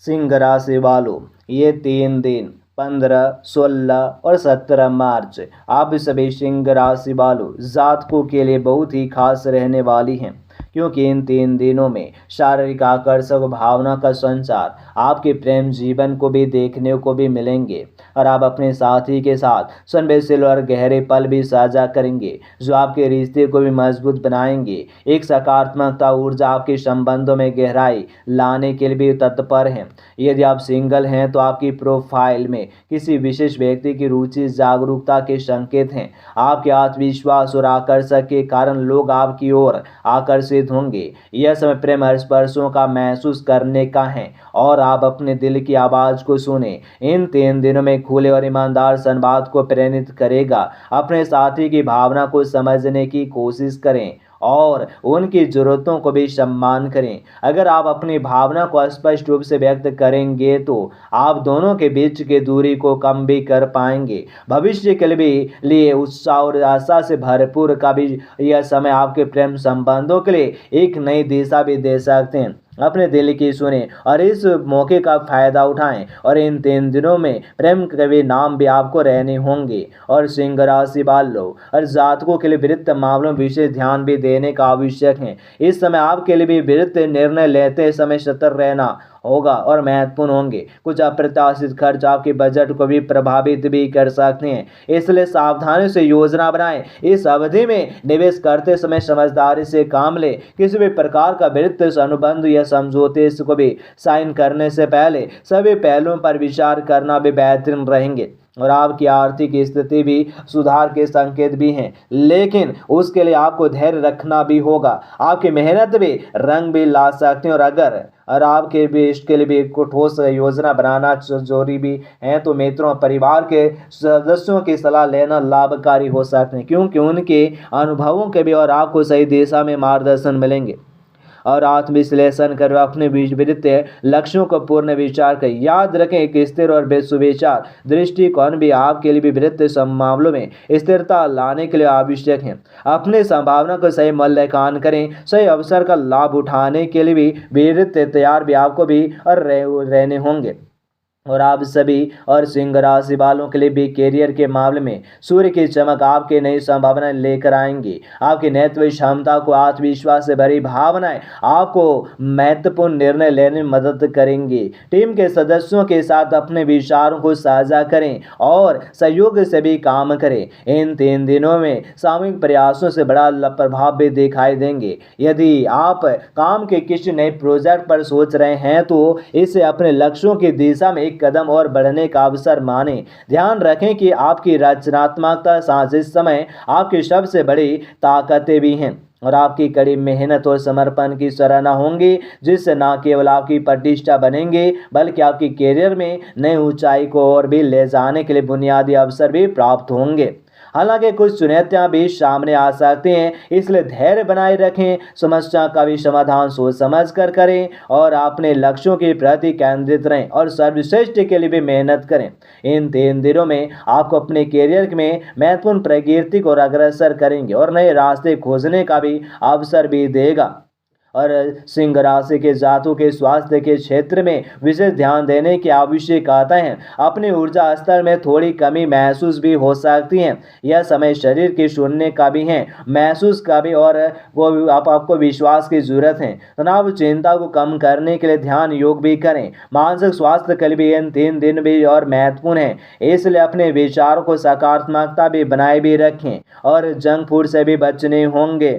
सिंह राशि वालों, ये 3 दिन 15, 16 और 17 मार्च आप सभी सिंह राशि वालों जातकों के लिए बहुत ही खास रहने वाली हैं, क्योंकि इन 3 दिनों में शारीरिक आकर्षक भावना का संचार आपके प्रेम जीवन को भी देखने को भी मिलेंगे और आप अपने साथी के साथ संवेदनशील और गहरे पल भी साझा करेंगे, जो आपके रिश्ते को भी मजबूत बनाएंगे। एक सकारात्मकता ऊर्जा आपके संबंधों में गहराई लाने के लिए भी तत्पर है। यदि आप सिंगल हैं तो आपकी प्रोफाइल में किसी विशेष व्यक्ति की रुचि जागरूकता के संकेत हैं। आपके आत्मविश्वास और आकर्षक के कारण लोग आपकी ओर आकर्षित होंगे। यह समय प्रेम स्पर्शों का महसूस करने का है और आप अपने दिल की आवाज को सुने। इन 3 दिनों में खुले और ईमानदार संवाद को प्रेरित करेगा। अपने साथी की भावना को समझने की कोशिश करें और उनकी ज़रूरतों को भी सम्मान करें। अगर आप अपनी भावना को स्पष्ट रूप से व्यक्त करेंगे तो आप दोनों के बीच की दूरी को कम भी कर पाएंगे। भविष्य के लिए उत्साह और आशा से भरपूर का भी यह समय आपके प्रेम संबंधों के लिए एक नई दिशा भी दे सकते हैं। अपने दिल की सुने और इस मौके का फायदा उठाएं और इन 3 दिनों में प्रेम के भी नाम भी आपको रहने होंगे। और सिंह राशि वालों और जातकों के लिए वित्त मामलों में विशेष ध्यान भी देने का आवश्यक है। इस समय आपके लिए भी वित्त निर्णय लेते समय सतर्क रहना होगा और महत्वपूर्ण होंगे। कुछ अप्रत्याशित खर्च आपके बजट को भी प्रभावित भी कर सकते हैं, इसलिए सावधानी से योजना बनाएं। इस अवधि में निवेश करते समय समझदारी से काम लें। किसी भी प्रकार का वित्तीय अनुबंध या समझौते को भी साइन करने से पहले सभी पहलुओं पर विचार करना भी बेहतरीन रहेंगे। और आपकी आर्थिक स्थिति भी सुधार के संकेत भी हैं, लेकिन उसके लिए आपको धैर्य रखना भी होगा। आपकी मेहनत भी रंग भी ला सकते हैं और आपके भी इसके लिए भी एक ठोस योजना बनाना जरूरी भी है। तो मित्रों और परिवार के सदस्यों की सलाह लेना लाभकारी हो सकते हैं, क्योंकि उनके अनुभवों के भी और आपको सही दिशा में मार्गदर्शन मिलेंगे। और आत्मविश्लेषण कर अपने वित्तीय लक्ष्यों को पूर्ण विचार करें। याद रखें, एक स्थिर और सुविचार दृष्टिकोण भी आपके लिए वित्तीय मामलों में स्थिरता लाने के लिए आवश्यक है। अपने संभावना को सही मूल्यांकन करें। सही अवसर का लाभ उठाने के लिए भी वित्तीय तैयार भी आपको भी और रहने होंगे। और आप सभी और सिंह राशि वालों के लिए भी करियर के मामले में सूर्य की चमक आपके नई संभावनाएं लेकर आएंगी। आपकी नेतृत्व क्षमता को आत्मविश्वास से भरी भावनाएं आपको महत्वपूर्ण निर्णय लेने में मदद करेंगी। टीम के सदस्यों के साथ अपने विचारों को साझा करें और सहयोग से भी काम करें। इन 3 दिनों में सामूहिक प्रयासों से बड़ा प्रभाव भी दिखाई देंगे। यदि आप काम के किसी नए प्रोजेक्ट पर सोच रहे हैं तो इसे अपने लक्ष्यों की दिशा में कदम और बढ़ने का अवसर माने। ध्यान रखें कि आपकी रचनात्मकता साथ इस समय आपकी सबसे बड़ी ताकतें भी हैं और आपकी कड़ी मेहनत और समर्पण की सराहना होंगी, जिससे न केवल आपकी प्रतिष्ठा बनेंगे बल्कि आपकी करियर में नई ऊंचाई को और भी ले जाने के लिए बुनियादी अवसर भी प्राप्त होंगे। हालांकि कुछ चुनौतियां भी सामने आ सकती हैं, इसलिए धैर्य बनाए रखें। समस्या का भी समाधान सोच समझ कर करें और अपने लक्ष्यों के प्रति केंद्रित रहें और सर्वश्रेष्ठ के लिए भी मेहनत करें। इन 3 दिनों में आपको अपने करियर में महत्वपूर्ण प्रगति को अग्रसर करेंगे और नए रास्ते खोजने का भी अवसर भी देगा। और सिंह राशि के जातकों के स्वास्थ्य के क्षेत्र में विशेष ध्यान देने की आवश्यकता है। अपनी ऊर्जा स्तर में थोड़ी कमी महसूस भी हो सकती है। यह समय शरीर की सुनने का भी है, महसूस का भी, और वो आपको विश्वास की जरूरत है। तनाव चिंता को कम करने के लिए ध्यान योग भी करें। मानसिक स्वास्थ्य के लिए भी इन 3 दिन भी और महत्वपूर्ण है, इसलिए अपने विचारों को सकारात्मकता भी बनाए भी रखें और जंक फूड से भी बचने होंगे।